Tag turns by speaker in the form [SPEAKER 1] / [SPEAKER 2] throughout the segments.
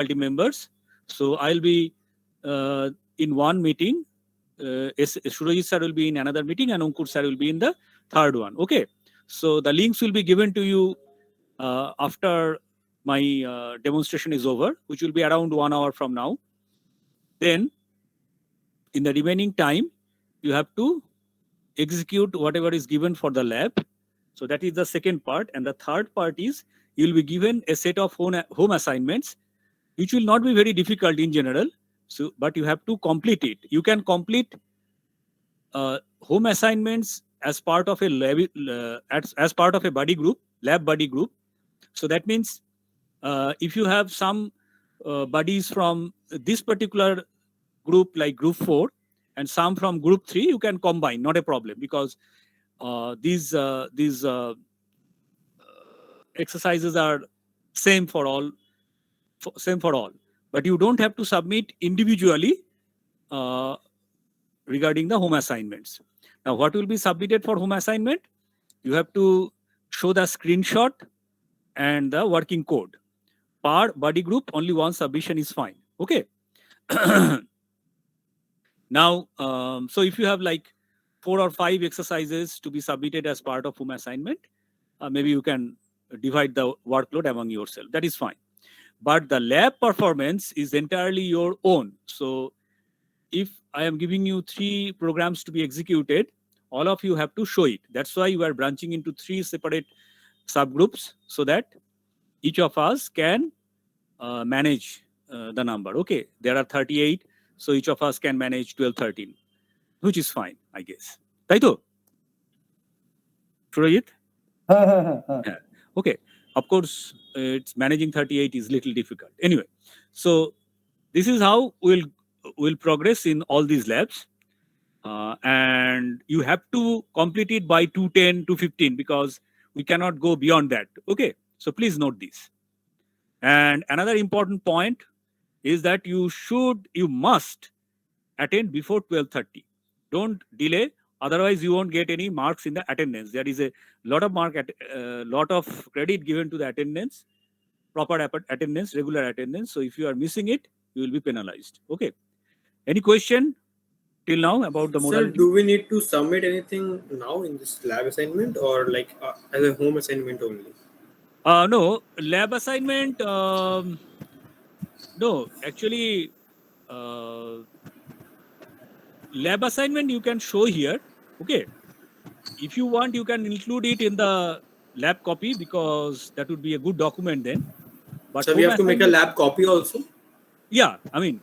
[SPEAKER 1] faculty members. So I'll be in one meeting. Surajit sir will be in another meeting, and Ankur sir will be in the third one. Okay. So the links will be given to you after my demonstration is over, which will be around 1 hour from now. Then, in the remaining time, you have to execute whatever is given for the lab. So that is the second part. And the third part is you will be given a set of home assignments, which will not be very difficult in general. So, but you have to complete it. You can complete home assignments as part of a lab, as part of a buddy group, lab buddy group. So that means if you have some buddies from this particular group, like group 4, and some from group 3, you can combine, not a problem, because these exercises are same for all, but you don't have to submit individually regarding the home assignments. Now, what will be submitted for home assignment? You have to show the screenshot and the working code. Per buddy group, only one submission is fine. Okay. Now, so if you have like 4 or 5 exercises to be submitted as part of home assignment, maybe you can divide the workload among yourself. That is fine. But the lab performance is entirely your own. So if I am giving you 3 programs to be executed, all of you have to show it. That's why you are branching into 3 separate subgroups, so that each of us can manage the number. Okay, there are 38, so each of us can manage 12, 13, which is fine, I guess. Taito? Surajit? Yeah. Okay, of course, it's managing 38 is little difficult. Anyway, so this is how we'll progress in all these labs. And you have to complete it by 2:10 to 15, because we cannot go beyond that. Okay, so please note this. And another important point is that you must attend before 12:30. Don't delay, otherwise you won't get any marks in the attendance. There is a lot of lot of credit given to the attendance, proper attendance, regular attendance. So if you are missing it, you will be penalized. Okay. Any question till now about the
[SPEAKER 2] Sir,
[SPEAKER 1] modality?
[SPEAKER 2] do we need to submit anything now in this lab assignment, or like as a home assignment only?
[SPEAKER 1] No, lab assignment. No, actually, lab assignment you can show here. Okay. If you want, you can include it in the lab copy, because that would be a good document then. But
[SPEAKER 2] So we have to make a lab copy also,
[SPEAKER 1] yeah, I mean,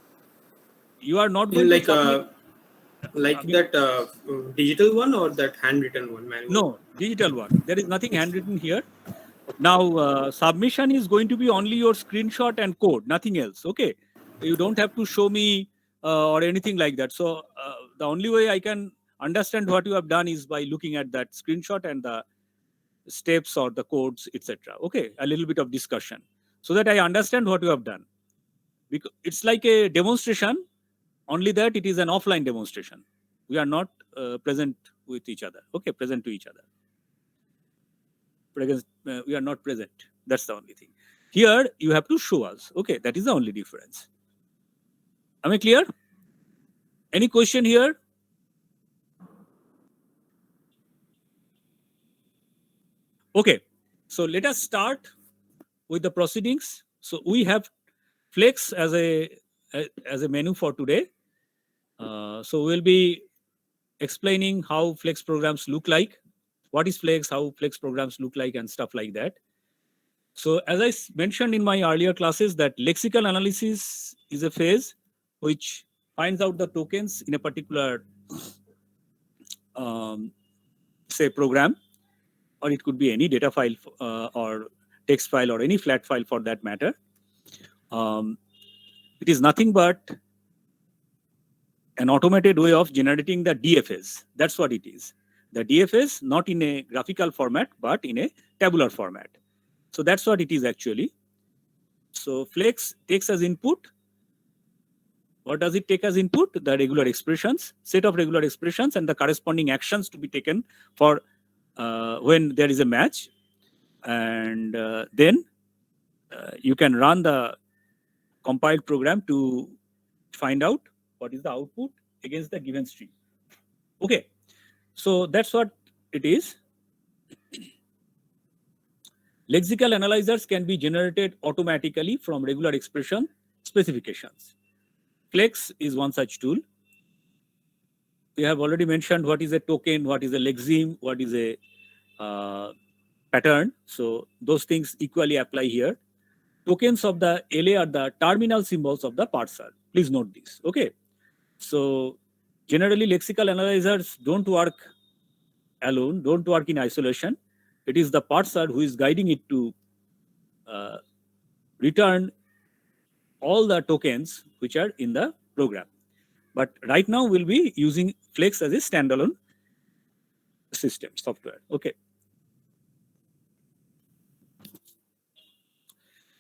[SPEAKER 1] you are not
[SPEAKER 2] in
[SPEAKER 1] going to submit. I mean,
[SPEAKER 2] that digital one or that handwritten one, manual one.
[SPEAKER 1] no, digital one. There is nothing handwritten here. Now, submission is going to be only your screenshot and code, nothing else. Okay, you don't have to show me or anything like that. So the only way I can understand what you have done is by looking at that screenshot and the steps or the codes, etc. Okay, a little bit of discussion, so that I understand what you have done. Because it's like a demonstration, only that it is an offline demonstration. We are not present with each other. Okay, present to each other. We are not present. That's the only thing. Here you have to show us. Okay, that is the only difference. Am I clear? Any question here? Okay, so let us start with the proceedings. So we have Flex as a menu for today. So we'll be explaining how Flex programs look like, what is Flex, how Flex programs look like, and stuff like that. So as I mentioned in my earlier classes, that lexical analysis is a phase which finds out the tokens in a particular say program, or it could be any data file or text file or any flat file for that matter. It is nothing but an automated way of generating the DFS. That's what it is. The DFS, not in a graphical format, but in a tabular format. So that's what it is actually. So Flex takes as input. What does it take as input? The regular expressions, set of regular expressions, and the corresponding actions to be taken for when there is a match. And then you can run the compiled program to find out what is the output against the given stream. Okay, so that's what it is. Lexical analyzers can be generated automatically from regular expression specifications. Flex is one such tool. We have already mentioned what is a token, what is a lexeme, what is a pattern. So those things equally apply here. Tokens of the LA are the terminal symbols of the parser. Please note this. Okay. So generally lexical analyzers don't work alone, don't work in isolation. It is the parser who is guiding it to return all the tokens which are in the program. But right now we'll be using Flex as a standalone system software. Okay.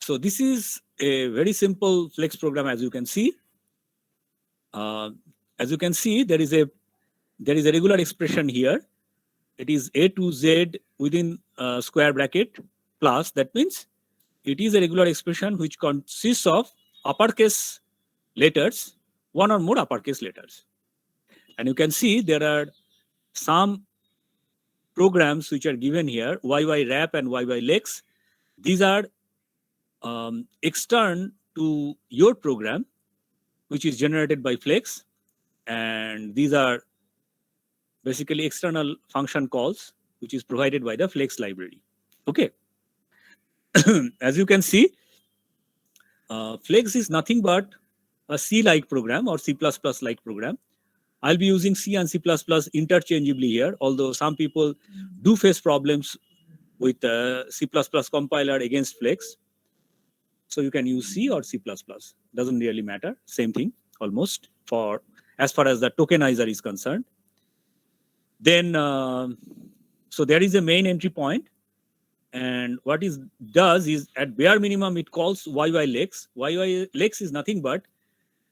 [SPEAKER 1] So this is a very simple Flex program, as you can see. As you can see, there is a regular expression here. It is A to Z within square bracket plus. That means it is a regular expression which consists of uppercase letters, one or more uppercase letters. And you can see there are some programs which are given here, YY-Wrap and YY-Lex. These are extern to your program, which is generated by Flex. And these are basically external function calls, which is provided by the Flex library. Okay. As you can see, Flex is nothing but a C-like program or C++-like program. I'll be using C and C++ interchangeably here, although some people do face problems with C++ compiler against Flex. So you can use C or C++. Doesn't really matter. Same thing almost for as far as the tokenizer is concerned. Then, so there is a main entry point. And what it does is at bare minimum, it calls YY-Lex. YY-Lex is nothing but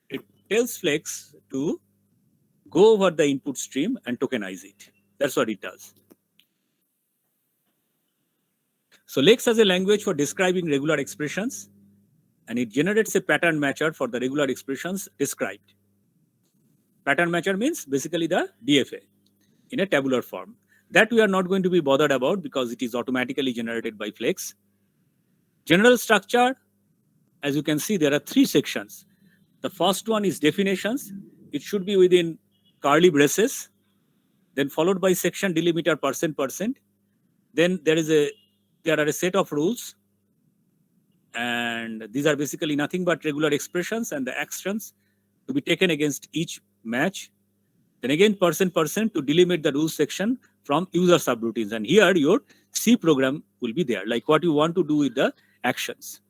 [SPEAKER 1] it tells Flex to go over the input stream and tokenize it. That's what it does. So Lex has a language for describing regular expressions, and it generates a pattern matcher for the regular expressions described. Pattern matcher means basically the DFA in a tabular form. That we are not going to be bothered about because it is automatically generated by Flex. General structure, as you can see, there are 3 sections. The first one is definitions. It should be within curly braces, then followed by section delimiter %%. Then there are a set of rules, and these are basically nothing but regular expressions and the actions to be taken against each match. Then again %% to delimit the rules section from user subroutines. And here your C program will be there, like what you want to do with the actions.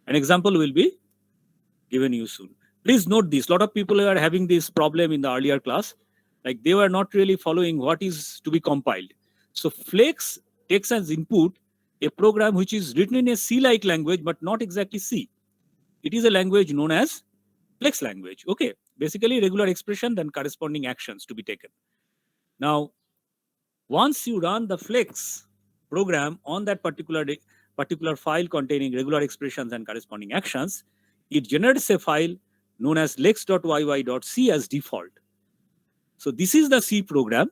[SPEAKER 1] An example will be given you soon. Please note this. A lot of people are having this problem in the earlier class. Like they were not really following what is to be compiled. So Flex takes as input a program which is written in a C-like language, but not exactly C. It is a language known as Flex language. Okay, basically regular expression, then corresponding actions to be taken. Now, once you run the Flex program on that particular file containing regular expressions and corresponding actions, it generates a file known as lex.yy.c as default. So this is the C program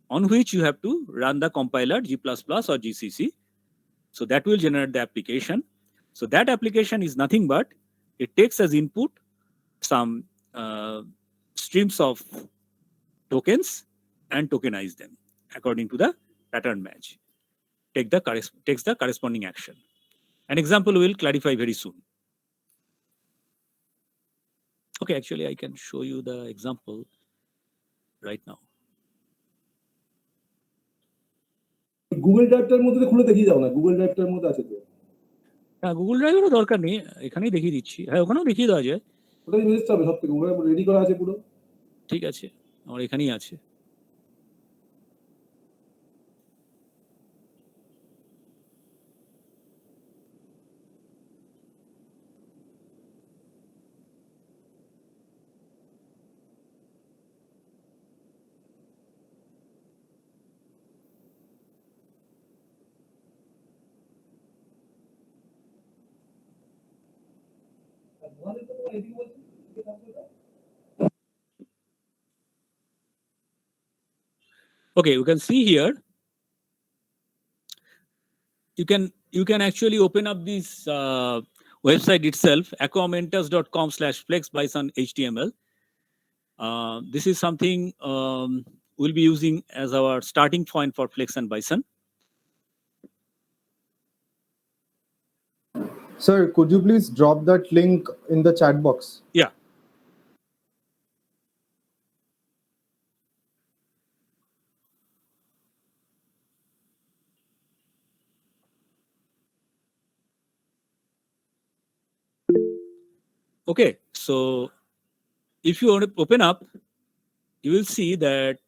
[SPEAKER 1] on which you have to run the compiler G++ or GCC. So that will generate the application. So that application is nothing but it takes as input some streams of tokens and tokenize them according to the pattern match. Takes the corresponding action. An example will clarify very soon. Okay, actually, I can show you the example right now.
[SPEAKER 3] Google ড্রাইভটার মধ্যে খুলে দেখিয়ে দাও না, Google ড্রাইভটার মধ্যে আছে তো।
[SPEAKER 1] হ্যাঁ, গুগল ড্রাইভেরও দরকার নেই, এখানেই দেখিয়ে দিচ্ছি। হ্যাঁ, ওখানেও দেখিয়ে দেওয়া যায়।
[SPEAKER 3] ওটাই বেস্ট হবে সব থেকে, ওখানে রেডি করা আছে পুরো।
[SPEAKER 1] ঠিক আছে, আমার এখানেই আছে। Okay, you can see here. You can actually open up this website itself, aquamentors.com/flexbison HTML. This is something we'll be using as our starting point for Flex and Bison.
[SPEAKER 4] Sir, could you please drop that link in the chat box?
[SPEAKER 1] Yeah. Okay, so if you open up, you will see that.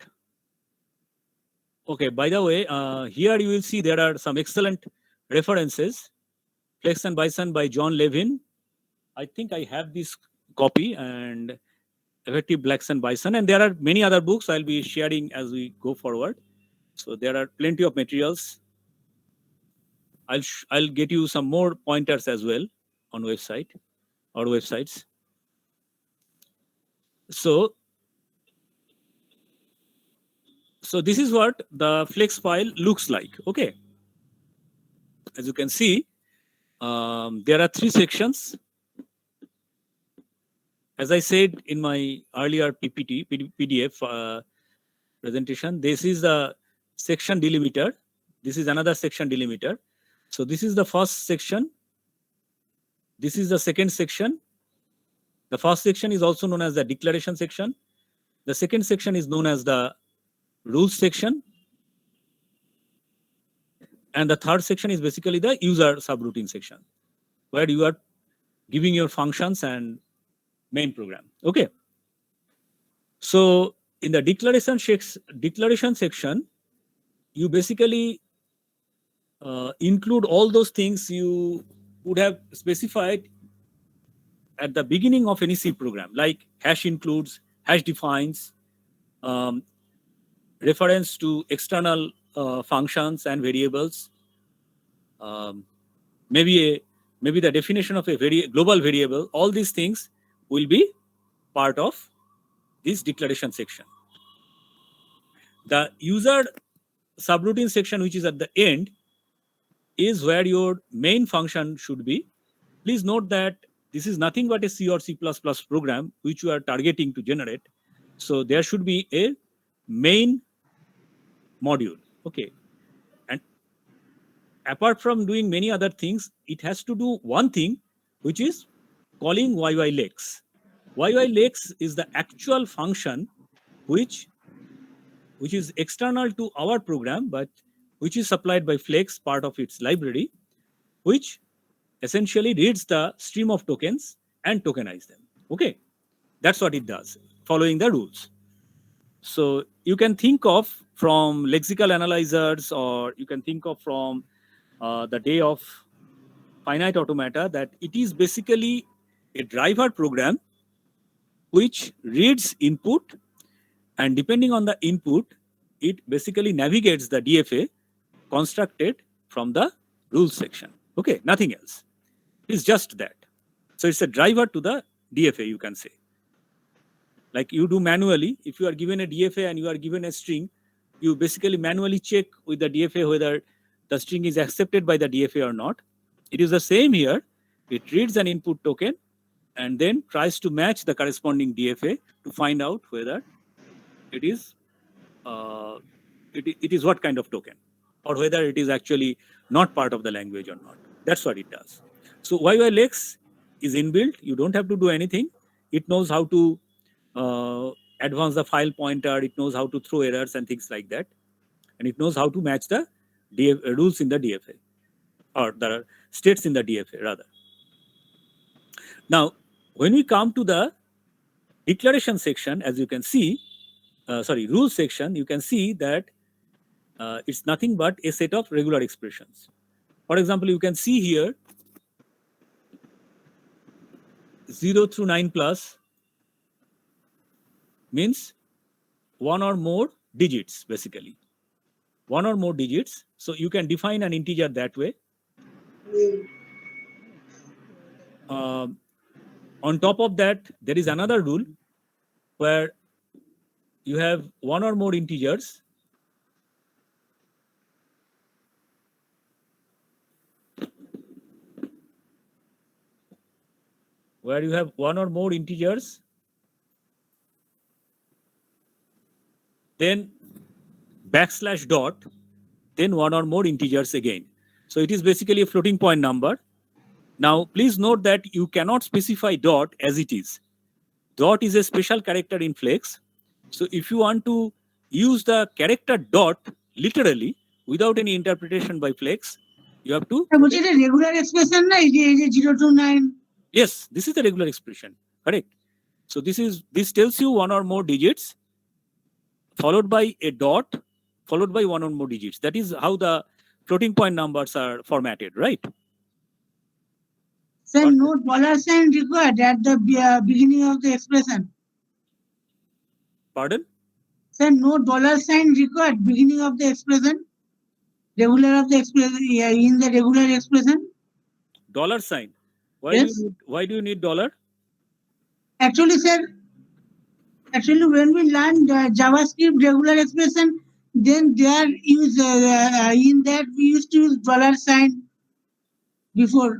[SPEAKER 1] Okay, by the way, here you will see there are some excellent references. Flex and Bison by John Levin. I think I have this copy, and Effective Flex and Bison. And there are many other books I'll be sharing as we go forward. So there are plenty of materials. I'll get you some more pointers as well on website or websites. So this is what the Flex file looks like. Okay. As you can see, there are 3 sections. As I said in my earlier PDF presentation, this is the section delimiter. This is another section delimiter. So this is the first section. This is the second section. The first section is also known as the declaration section. The second section is known as the rules section. And the third section is basically the user subroutine section, where you are giving your functions and main program. Okay. So in the declaration section, you basically include all those things you would have specified at the beginning of any C program, like hash includes, hash defines, reference to external functions and variables, maybe the definition of a global variable. All these things will be part of this declaration section. The user subroutine section, which is at the end, is where your main function should be. Please note that this is nothing but a C or C++ program which you are targeting to generate. So there should be a main module. Okay. And apart from doing many other things, it has to do one thing, which is calling YYLex. YYLex is the actual function which is external to our program, but which is supplied by Flex, part of its library, which essentially reads the stream of tokens and tokenize them. Okay, that's what it does, following the rules. So you can think of from lexical analyzers, or you can think of from the day of finite automata, that it is basically a driver program which reads input, and depending on the input, it basically navigates the DFA constructed from the rules section. Okay, nothing else. It's just that. So it's a driver to the DFA, you can say. Like you do manually, if you are given a DFA and you are given a string, you basically manually check with the DFA whether the string is accepted by the DFA or not. It is the same here. It reads an input token and then tries to match the corresponding DFA to find out whether it is it is what kind of token, or whether it is actually not part of the language or not. That's what it does. So YYLex is inbuilt. You don't have to do anything. It knows how to advance the file pointer. It knows how to throw errors and things like that. And it knows how to match the rules in the DFA, or the states in the DFA rather. Now, when we come to the declaration section, as you can see, rules section, you can see that it's nothing but a set of regular expressions. For example, you can see here 0 through 9 plus means one or more digits, basically. One or more digits. So you can define an integer that way. On top of that, there is another rule where you have one or more integers. Where you have one or more integers, then backslash dot, then one or more integers again. So it is basically a floating point number. Now, please note that you cannot specify dot as it is. Dot is a special character in Flex. So if you want to use the character dot literally without any interpretation by Flex, you have to.
[SPEAKER 5] বলছি এটা regular expression না এই যে 029
[SPEAKER 1] Yes, this is the regular expression. Correct. So this tells you one or more digits followed by a dot followed by one or more digits. That is how the floating point numbers are formatted, right?
[SPEAKER 5] Sir no dollar sign required at the beginning of the expression
[SPEAKER 1] Pardon?
[SPEAKER 5] Sir no dollar sign required beginning of the expression regular of the expression in the regular expression
[SPEAKER 1] Dollar sign.
[SPEAKER 5] Yes.
[SPEAKER 1] Why do you need dollar?
[SPEAKER 5] Actually, sir, when we learn JavaScript regular expression, then there use in that we used to use dollar sign before.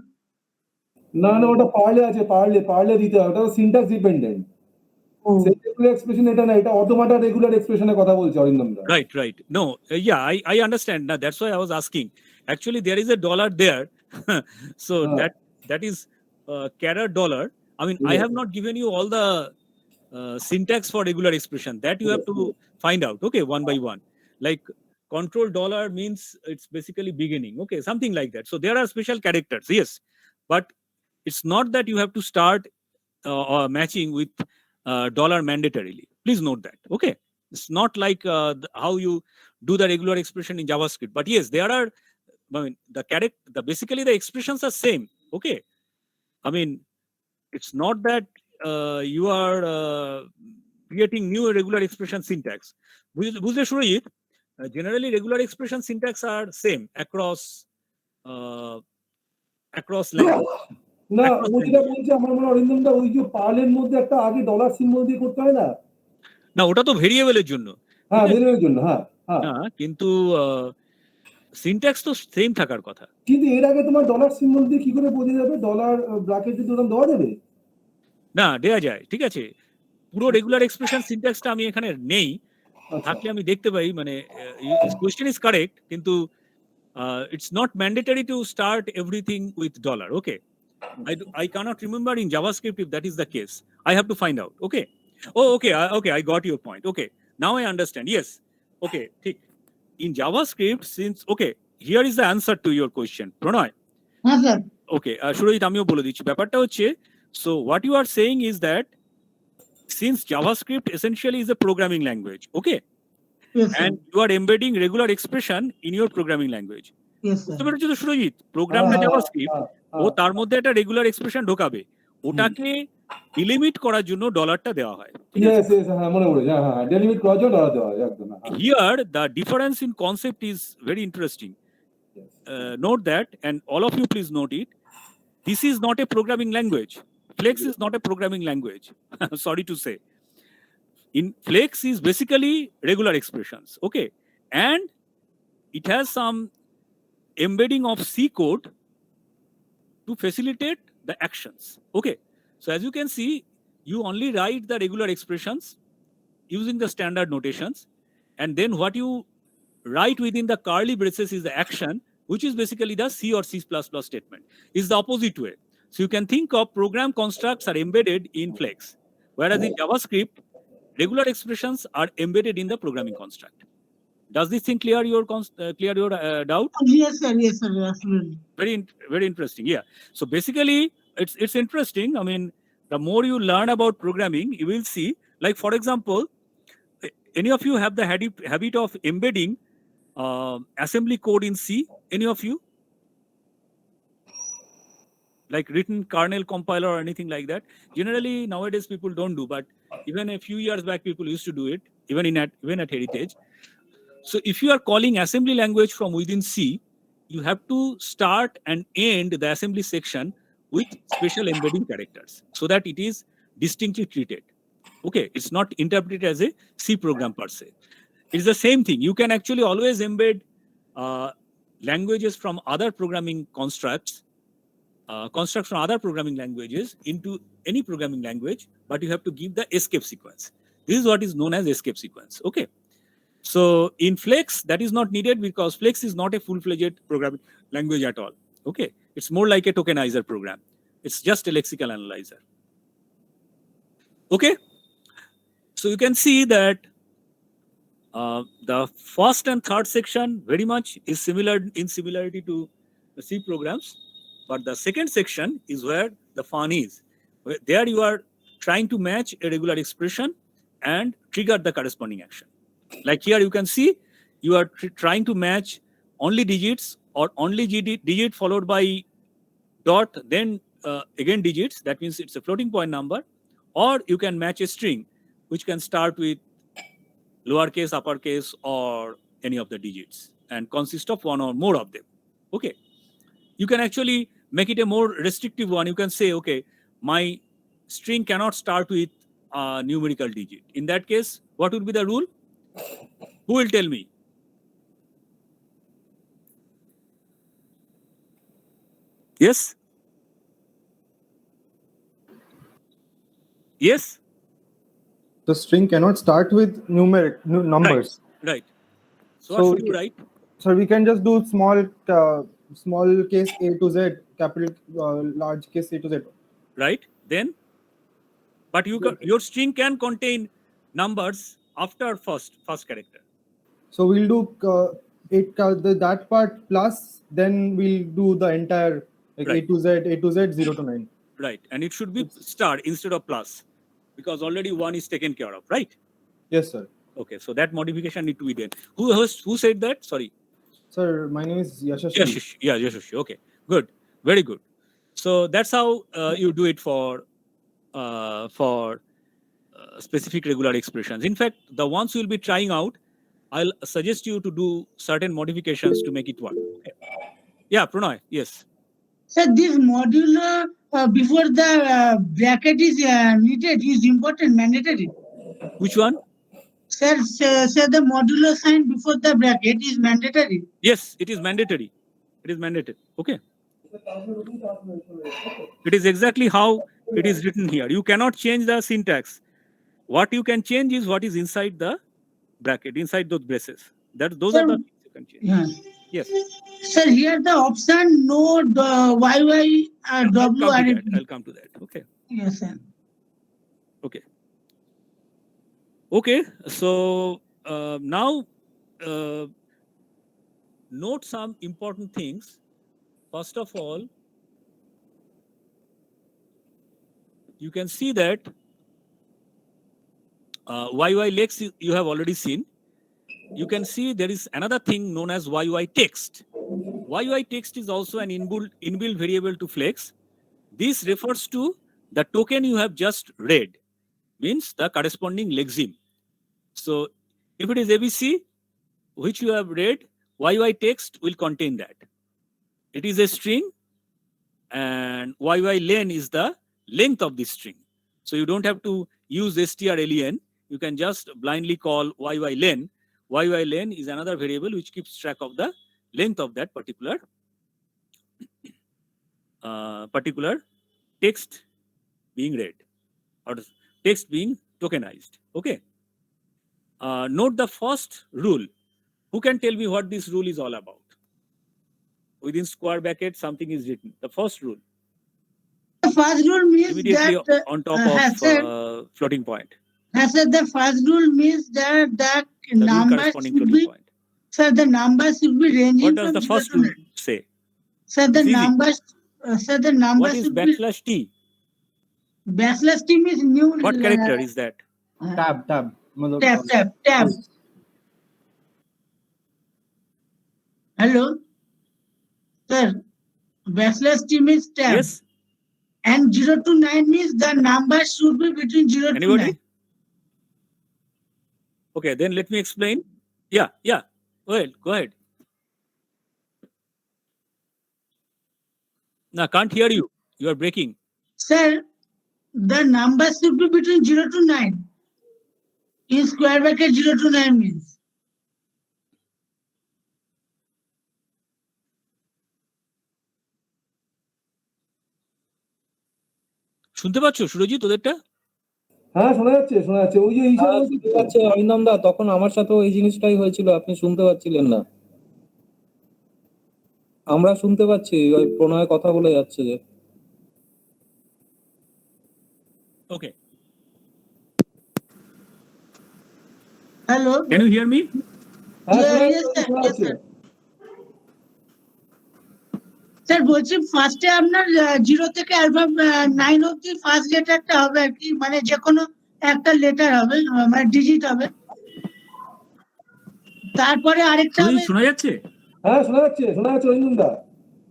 [SPEAKER 3] না না ওটা পারলে আছে পারলে দিতে হবে, ওটা syntax dependent. Regular expression এটা না, এটা অটোমেটিক রেগুলার এক্সপ্রেশনের কথা বলছে অরিন্দম দা।
[SPEAKER 1] Right. No, yeah, I understand. Now that's why I was asking. Actually, there is a dollar there, so that is character dollar. I mean, I have not given you all the syntax for regular expression. That you have to find out. Okay, one by one. Like control dollar means it's basically beginning. Okay, something like that. So there are special characters. Yes, but it's not that you have to start matching with dollar mandatorily. Please note that. Okay, it's not like how you do the regular expression in JavaScript. But yes, there are. I mean, basically the expressions are same. Okay, I mean, it's not that you are creating new regular expression syntax. Bujhe Surajit, generally regular expression syntax are same across language.
[SPEAKER 3] না ও যেটা বলছে আমার মনে অরিন্দম দা ওই যে পার্লের মধ্যে একটা আগে ডলার সিম্বল দিয়ে করতে হয় না?
[SPEAKER 1] না ওটা তো ভেরিয়েবলের জন্য।
[SPEAKER 3] হ্যাঁ ভেরিয়েবলের জন্য, হ্যাঁ
[SPEAKER 1] কিন্তু সিনট্যাক্স তো সেম থাকার কথা।
[SPEAKER 3] কিন্তু এর আগে তোমার ডলার সিম্বল দিয়ে কি করে বোঝা যাবে? ডলার ব্র্যাকেট দিয়ে ওরকম দেওয়া যাবে
[SPEAKER 1] না? দেয়া যায়, ঠিক আছে। পুরো রেগুলার এক্সপ্রেশন সিনট্যাক্সটা আমি এখানে নেই, থাকলে আমি দেখতে পাই। মানে কোয়েশ্চেন ইজ কারেক্ট, কিন্তু it's not mandatory to start everything with dollar. Okay, I cannot remember in JavaScript if that is the case. I have to find out. Okay. Oh, okay. I got your point. Okay, now I understand. Yes. Okay, ঠিক। In JavaScript, since here is the answer to your question, Pranay.
[SPEAKER 5] Yes, sir.
[SPEAKER 1] Okay, Surajit আমিও বলে দিচ্ছি ব্যাপারটা হচ্ছে। So what you are saying is that since JavaScript essentially is a programming language, okay,
[SPEAKER 5] Yes, sir.
[SPEAKER 1] and you are embedding regular expression in your programming language.
[SPEAKER 5] Yes, sir.
[SPEAKER 1] বুঝতে পেরেছো তো সুরজিৎ? প্রোগ্রামটা JavaScript, ও তার মধ্যে একটা রেগুলার এক্সপ্রেশন ঢোকাবে, ওটাকে ডিলিমিট করার জন্য ডলারটা দেওয়া হয়।
[SPEAKER 3] ইয়েস হ্যাঁ মনে পড়েছে, হ্যাঁ ডিলিমিট করার জন্য ডলার দেওয়া হয় একদম।
[SPEAKER 1] Here the difference in concept is very interesting. Note that, and all of you please note it. This is not a programming language. Flex is not a programming language. Sorry to say. In Flex is basically regular expressions. Okay, and it has some embedding of C code to facilitate the actions. Okay, so as you can see, you only write the regular expressions using the standard notations, and then what you write within the curly braces is the action, which is basically the C or C++ statement. Is the opposite way. So you can think of program constructs are embedded in Flex, whereas in JavaScript, regular expressions are embedded in the programming construct. Does this thing clear your doubt?
[SPEAKER 5] Yes, sir. Absolutely.
[SPEAKER 1] Very interesting. Yeah. So basically, it's interesting. I mean, the more you learn about programming, you will see. Like for example, any of you have the habit of embedding assembly code in C? Any of you? Like written kernel compiler or anything like that? Generally, nowadays people don't do, but even a few years back, people used to do it, even at Heritage. So if you are calling assembly language from within C, you have to start and end the assembly section with special embedding characters so that it is distinctly treated. Okay, it's not interpreted as a C program per se. It's the same thing. You can actually always embed languages from other programming constructs from other programming languages into any programming language, but you have to give the escape sequence. This is what is known as escape sequence. Okay. So in Flex, that is not needed because Flex is not a full-fledged programming language at all. Okay. It's more like a tokenizer program. It's just a lexical analyzer. Okay. So you can see that the first and third section very much is similar in similarity to the C programs. But the second section is where the fun is. There you are trying to match a regular expression and trigger the corresponding action. Like here you can see you are trying to match only digits or only digit followed by dot, then again digits. That means it's a floating point number. Or you can match a string which can start with lowercase, uppercase, or any of the digits and consist of one or more of them. Okay. You can actually make it a more restrictive one. You can say, okay, my string cannot start with a numerical digit. In that case, what would be the rule? Who will tell me? Yes? Yes?
[SPEAKER 4] The string cannot start with numbers.
[SPEAKER 1] Right. So what should you write?
[SPEAKER 4] So we can just do small case A to Z, capital large case A to Z.
[SPEAKER 1] Right. Then, but your string can contain numbers after first character.
[SPEAKER 4] So we'll do that part plus, then we'll do the entire like
[SPEAKER 1] Right.
[SPEAKER 4] A to Z 0 to 9.
[SPEAKER 1] Right. And it should be star instead of plus because already one is taken care of, right?
[SPEAKER 4] Yes, sir.
[SPEAKER 1] Okay. So that modification need to be there. Who said that? Sorry.
[SPEAKER 4] Sir, my name is Yashashi.
[SPEAKER 1] Yashashi. Yeah, Yashashi. Okay. Good. Very good. So that's how you do it for specific regular expressions. In fact, the ones you'll be trying out, I'll suggest you to do certain modifications to make it work. Okay. Yeah, Pranay. Yes.
[SPEAKER 5] So this modular before the bracket is needed is important, mandatory.
[SPEAKER 1] Which one?
[SPEAKER 5] Sir, the modular sign before the bracket is mandatory.
[SPEAKER 1] Yes, it is mandatory. It is mandatory. Okay. It is exactly how it is written here. You cannot change the syntax. What you can change is what is inside the bracket, inside those braces. Those are the things you can change.
[SPEAKER 5] Yeah.
[SPEAKER 1] Yes.
[SPEAKER 5] Sir, here the option no YY W are.
[SPEAKER 1] I'll come to that. Okay.
[SPEAKER 5] Yes, sir.
[SPEAKER 1] Okay. Okay. So now note some important things. First of all, you can see that YY lex you have already seen. You can see there is another thing known as YY text. YY text is also an inbuilt variable to Flex. This refers to the token you have just read, means the corresponding lexeme. So if it is ABC, which you have read, YY text will contain that. It is a string and YY len is the length of this string. So you don't have to use strlen. You can just blindly call YY len. YY len is another variable which keeps track of the length of that particular text being read or text being tokenized. Okay. Note the first rule. Who can tell me what this rule is all about? Within square bracket, something is written. The first rule.
[SPEAKER 5] The first rule means
[SPEAKER 1] Immediately
[SPEAKER 5] that
[SPEAKER 1] on top of floating point.
[SPEAKER 5] The first rule means that the
[SPEAKER 1] The rule
[SPEAKER 5] numbers
[SPEAKER 1] corresponding
[SPEAKER 5] should
[SPEAKER 1] floating
[SPEAKER 5] be,
[SPEAKER 1] point.
[SPEAKER 5] sir, the numbers should be ranging
[SPEAKER 1] What does
[SPEAKER 5] from
[SPEAKER 1] the
[SPEAKER 5] 0
[SPEAKER 1] first
[SPEAKER 5] to
[SPEAKER 1] rule
[SPEAKER 5] 9.
[SPEAKER 1] say?
[SPEAKER 5] Sir, the
[SPEAKER 1] It's easy.
[SPEAKER 5] numbers,
[SPEAKER 1] What is
[SPEAKER 5] should be
[SPEAKER 1] backslash T?
[SPEAKER 5] backslash T means new.
[SPEAKER 1] What character is that?
[SPEAKER 4] Tab.
[SPEAKER 5] Tab. Hello, sir. Backslash T means tab.
[SPEAKER 1] Yes.
[SPEAKER 5] And 0 to 9 means the number should be between 0 to 9.
[SPEAKER 1] Anybody? Okay, then let me explain. Yeah. Go ahead. No, can't hear you. You are breaking.
[SPEAKER 5] Sir, the numbers should be between 0 to 9. In square bracket 0 to 9 means.
[SPEAKER 1] শুনতে পাচ্ছ সুরজিৎ তোদেরটা?
[SPEAKER 3] হ্যাঁ শোনা যাচ্ছে ওই যে হিসাব
[SPEAKER 6] হ্যাঁ, শুনতে পাচ্ছে অরিন্দম দা, তখন আমার সাথেও এই জিনিসটাই হয়েছিল, আপনি শুনতে পাচ্ছিলেন না। আমরা শুনতে পাচ্ছি, ওই প্রণয় কথা বলে যাচ্ছে যে।
[SPEAKER 1] Okay.
[SPEAKER 5] Hello?
[SPEAKER 1] Can you hear me?
[SPEAKER 3] হ্যাঁ
[SPEAKER 5] Yes, sir.
[SPEAKER 3] শোনা
[SPEAKER 5] Yes,
[SPEAKER 3] যাচ্ছে
[SPEAKER 5] sir. স্যার বলছি ফার্স্টে আপনার 0 থেকে অ্যালফাব 9 অবধি ফার্স্ট লেটারটা হবে আর কি, মানে যে কোনো একটা লেটার হবে, মানে ডিজিট হবে। তারপরে আরেকটা হবে।
[SPEAKER 1] শোনা যাচ্ছে?
[SPEAKER 3] হ্যাঁ শোনা যাচ্ছে অরিন্দম দা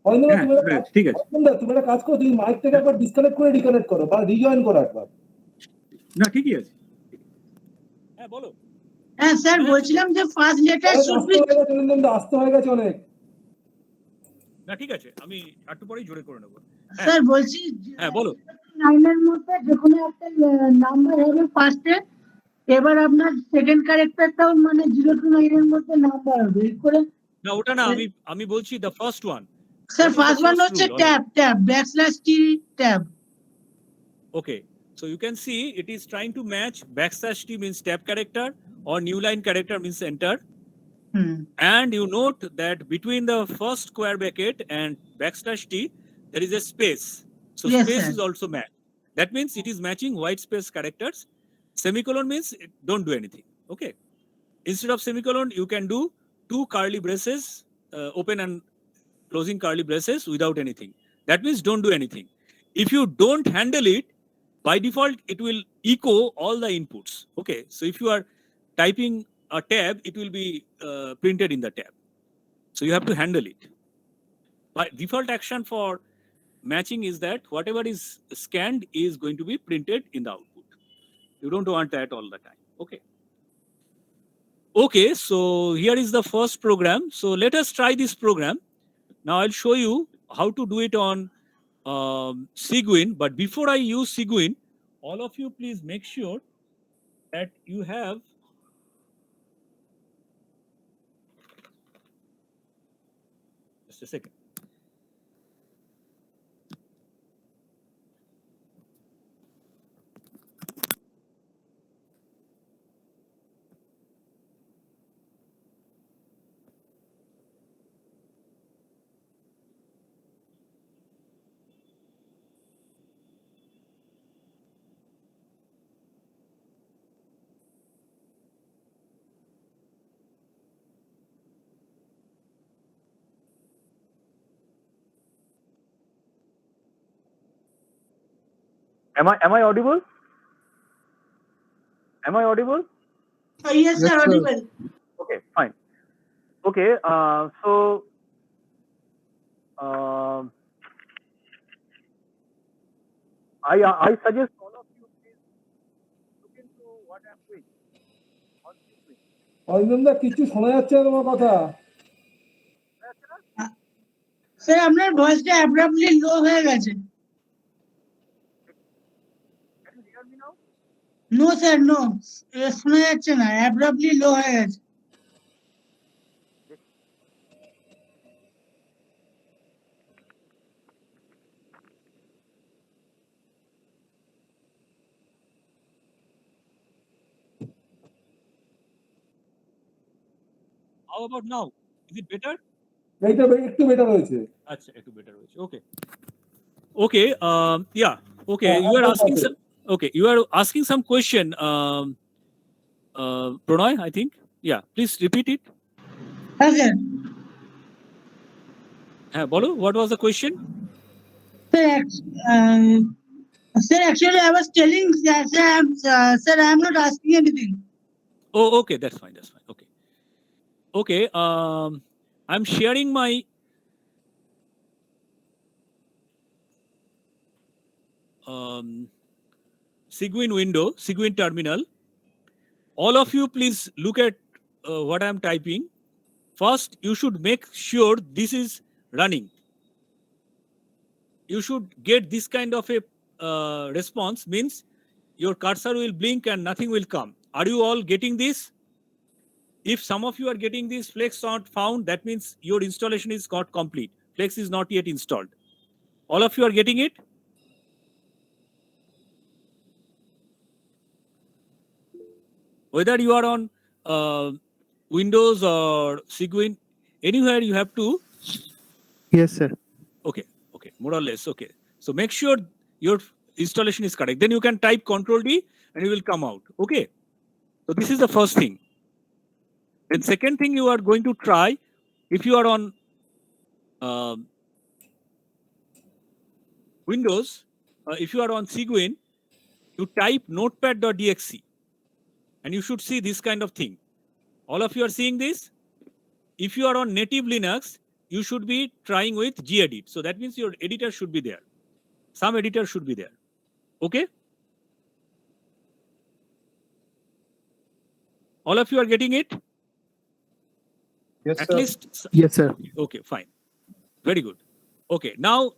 [SPEAKER 1] হ্যাঁ,
[SPEAKER 3] তুমি একটা
[SPEAKER 1] ঠিক আছে।
[SPEAKER 3] অরিন্দম দা, তুমি একটা কাজ করো, তুমি মাইক থেকে একবার ডিসকানেক্ট করে রিকানেক্ট করো বা রিজয়েন করো একবার।
[SPEAKER 1] না ঠিকই আছে। হ্যাঁ বলো।
[SPEAKER 5] হ্যাঁ স্যার বলছিলাম যে ফার্স্ট লেটার
[SPEAKER 3] অনেক
[SPEAKER 5] শুড
[SPEAKER 3] আসতে
[SPEAKER 5] বি।
[SPEAKER 3] হয়ে গেছে অরিন্দম দা, আসতে হয়ে গেছে অনেক।
[SPEAKER 1] না ঠিক আছে, আমি একটু পরেই জোরে করে নেব।
[SPEAKER 5] স্যার বলছি
[SPEAKER 1] হ্যাঁ বলো।
[SPEAKER 5] 9 এর মধ্যে যে কোনো একটা নাম্বার হবে ফার্স্টে, এবার আপনার সেকেন্ড ক্যারেক্টারটাও মানে 0 to 9 এর মধ্যে নাম্বার হবে এই করে।
[SPEAKER 1] না ওটা না, আমি বলছি the first one.
[SPEAKER 5] Sir
[SPEAKER 1] What is the
[SPEAKER 5] first one
[SPEAKER 1] first
[SPEAKER 5] হচ্ছে
[SPEAKER 1] rule?
[SPEAKER 5] Tab /t tab.
[SPEAKER 1] Okay, so you can see it is trying to match /t means tab character or new line character means enter. And you note that between the first square bracket and /t there is a space. So
[SPEAKER 5] Yes,
[SPEAKER 1] space
[SPEAKER 5] sir.
[SPEAKER 1] is also matched. That means it is matching white space characters. Semicolon means don't do anything. Okay. Instead of semicolon, you can do 2 curly braces, open and closing curly braces without anything. That means don't do anything. If you don't handle it, by default, it will echo all the inputs. Okay. So if you are typing a tab, it will be printed in the tab. So you have to handle it. By default action for matching is that whatever is scanned is going to be printed in the output. You don't want that all the time. Okay. Okay, so here is the first program. So let us try this program. Now I'll show you how to do it on Cygwin. But before I use Cygwin, all of you please make sure that you have just a second. Am I audible? Am I audible?
[SPEAKER 5] Yes, sir,
[SPEAKER 4] Yes, sir.
[SPEAKER 5] audible.
[SPEAKER 1] Okay, fine. Okay, so I suggest all of you please look into what I'm doing on Cygwin.
[SPEAKER 3] Arindam da কিছু শোনা যাচ্ছে না তোমার কথা।
[SPEAKER 5] Sir আপনার ভয়েসটা abruptly লো হয়ে গেছে।
[SPEAKER 1] Can you hear me now?
[SPEAKER 5] No sir no, শোনা যাচ্ছে না, অ্যাব্রাপ্টলি লো হয়ে গেছে।
[SPEAKER 1] How about now? Is it better?
[SPEAKER 3] এইটা একটু বেটার হয়েছে।
[SPEAKER 1] Achha, একটু better হয়েছে। Okay. Okay. Yeah. Okay. You are asking some. Okay. You are asking some question. Pranay, I think. Yeah. Please repeat it.
[SPEAKER 5] হ্যাঁ sir.
[SPEAKER 1] হ্যাঁ বলো. What was the question?
[SPEAKER 5] Sir, actually, I was telling sir, I am not asking anything.
[SPEAKER 1] Oh, okay. That's fine. That's fine. Okay. Okay. I'm sharing my. Cygwin window, Cygwin terminal. All of you, please look at what I'm typing. First, you should make sure this is running. you should get this kind of a response, means your cursor will blink and nothing will come. Are you all getting this? If some of you are getting this Flex not found, that means your installation is not complete. Flex is not yet installed. All of you are getting it? Whether you are on Windows or Cygwin, anywhere you have to.
[SPEAKER 4] Yes, sir.
[SPEAKER 1] Okay, more or less. Okay. So make sure your installation is correct. Then you can type Control D and it will come out. Okay. So this is the first thing. Then second thing you are going to try, if you are on Windows, if you are on Cygwin, you type notepad.exe and you should see this kind of thing. All of you are seeing this? If you are on native Linux, you should be trying with gedit. So that means your editor should be there. Some editor should be there. Okay? All of you are getting it?
[SPEAKER 4] Yes,
[SPEAKER 1] At
[SPEAKER 4] sir.
[SPEAKER 1] least.
[SPEAKER 4] Yes, sir.
[SPEAKER 1] Okay, fine. Very good. Okay, now,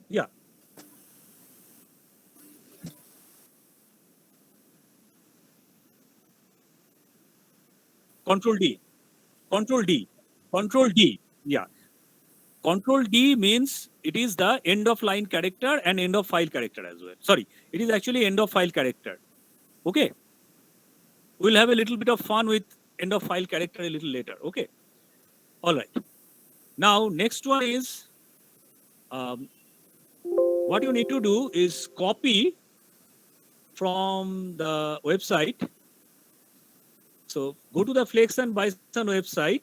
[SPEAKER 1] yeah. Control D. Control D. Control D. Yeah. Control D means it is the end of line character and end of file character as well. Sorry, it is actually end of file character. Okay. We'll have a little bit of fun with end of file character a little later. Okay. All right. Now, next one is what you need to do is copy from the website. So go to the Flex and Bison website.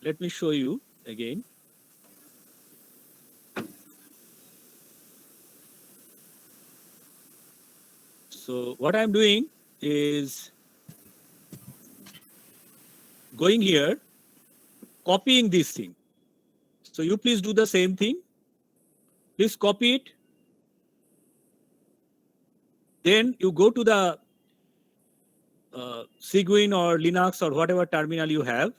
[SPEAKER 1] Let me show you again. So what I'm doing is going here, copying this thing. So you please do the same thing. Please copy it. Then you go to the Cygwin or Linux or whatever terminal you have.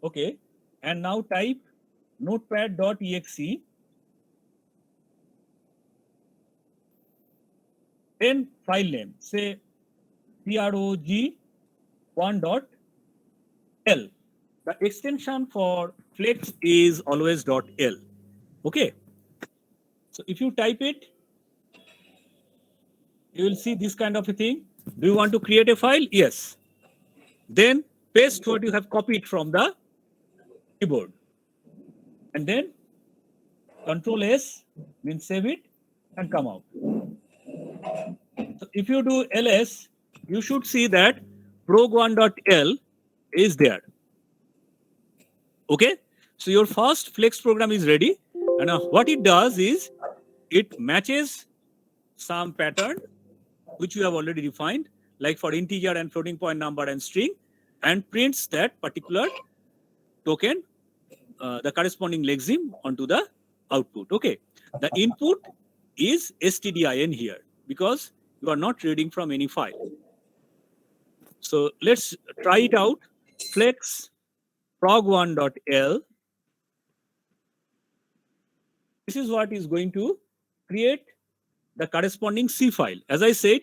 [SPEAKER 1] Okay, and now type notepad.exe. Then file name, say prog1.l. The extension for Flex is always .l. Okay. So if you type it, you will see this kind of a thing. Do you want to create a file? Yes. Then paste what you have copied from the keyboard. And then Control S means save it and come out. So if you do ls, you should see that prog1.l is there. Okay, so your first Flex program is ready, and what it does is it matches some pattern which you have already defined, like for integer and floating point number and string, and prints that particular token, the corresponding lexeme onto the output. Okay, the input is stdin here because you are not reading from any file. So let's try it out. Flex prog1.l. This is what is going to create the corresponding C file. As I said,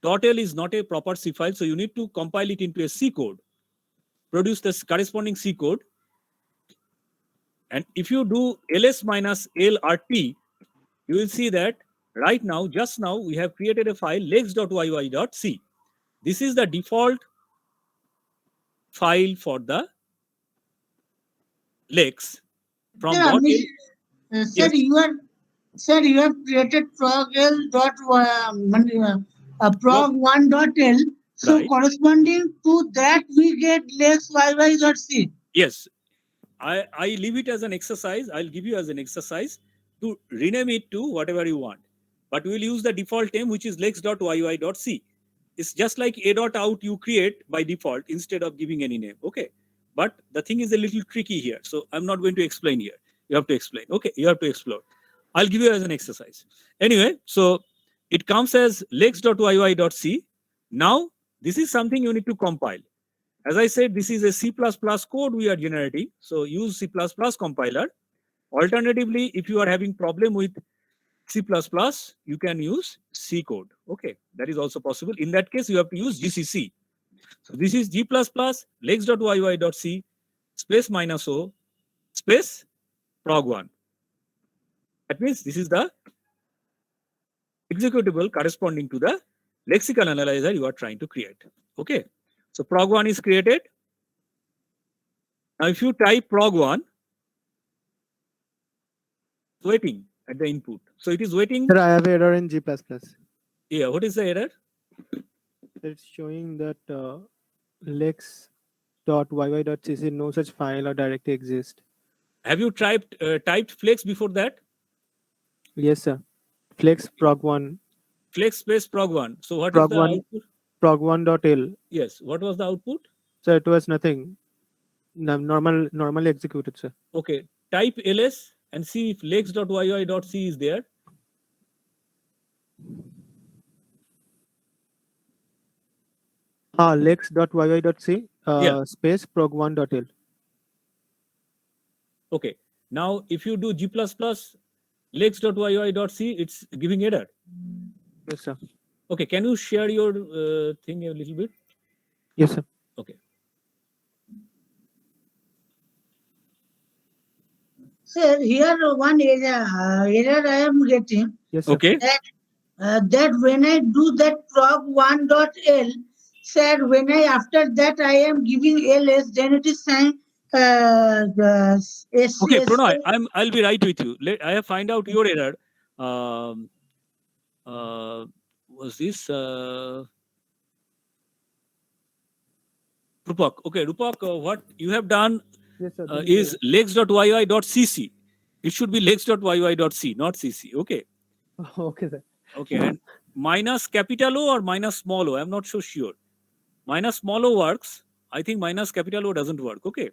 [SPEAKER 1] .l is not a proper C file, so you need to compile it into a C code, produce the corresponding C code. And if you do ls minus lrt, you will see that right now, just now, we have created a file lex.yy.c. This is the default file for the Lex from
[SPEAKER 5] Yeah,
[SPEAKER 1] .l.
[SPEAKER 5] sir,
[SPEAKER 1] Yes.
[SPEAKER 5] you have created prog1.l. So
[SPEAKER 1] Right.
[SPEAKER 5] corresponding to that, we get lex yy.c.
[SPEAKER 1] Yes, I leave it as an exercise. I'll give you as an exercise to rename it to whatever you want. But we'll use the default name, which is lex.yy.c. It's just like a.out you create by default instead of giving any name. Okay. But the thing is a little tricky here. So I'm not going to explain here. You have to explain. Okay. You have to explore. I'll give you as an exercise. Anyway, so it comes as lex.yy.c. Now, this is something you need to compile. As I said, this is a C++ code we are generating. So use C++ compiler. Alternatively, if you are having problem with C++, you can use C code. Okay, that is also possible. In that case, you have to use GCC. So this is G++ lex.yy.c space -o space prog1. That means this is the executable corresponding to the lexical analyzer you are trying to create. Okay, so prog1 is created. Now, if you type prog1, waiting at the input. So it is waiting.
[SPEAKER 7] Sir, I have error in G++.
[SPEAKER 1] Yeah, what is the error?
[SPEAKER 7] It's showing that lex.yy.cc no such file or directory exists.
[SPEAKER 1] Have you typed flex before that?
[SPEAKER 7] Yes, sir. Flex prog1
[SPEAKER 1] Flex space prog1. So what is the
[SPEAKER 7] prog1
[SPEAKER 1] output?
[SPEAKER 7] prog1.l.
[SPEAKER 1] Yes. What was the output?
[SPEAKER 7] So it was nothing. Normally executed, sir.
[SPEAKER 1] Okay. Type ls and see if lex.yy.c is there.
[SPEAKER 7] Lex.yy.c
[SPEAKER 1] Yeah.
[SPEAKER 7] space prog1.l.
[SPEAKER 1] Okay. Now, if you do G++ lex.yy.c, it's giving error.
[SPEAKER 7] Yes, sir.
[SPEAKER 1] Okay. Can you share your thing a little bit?
[SPEAKER 7] Yes, sir.
[SPEAKER 1] Okay.
[SPEAKER 5] Sir, here one error I am getting.
[SPEAKER 7] Yes, sir.
[SPEAKER 1] Okay.
[SPEAKER 5] That when I do that prog1.l, sir, when I after that I am giving ls, then it is saying the
[SPEAKER 1] Okay, Pranay, I'll be right with you. I have find out your error. Was this Rupak? Okay, Rupak, what you have done
[SPEAKER 7] Yes, sir.
[SPEAKER 1] is lex.yy.cc. It should be lex.yy.c, not cc. Okay.
[SPEAKER 7] Okay, sir.
[SPEAKER 1] Okay, and minus capital O or minus small o? I'm not so sure. Minus small o works. I think minus capital O doesn't work. Okay.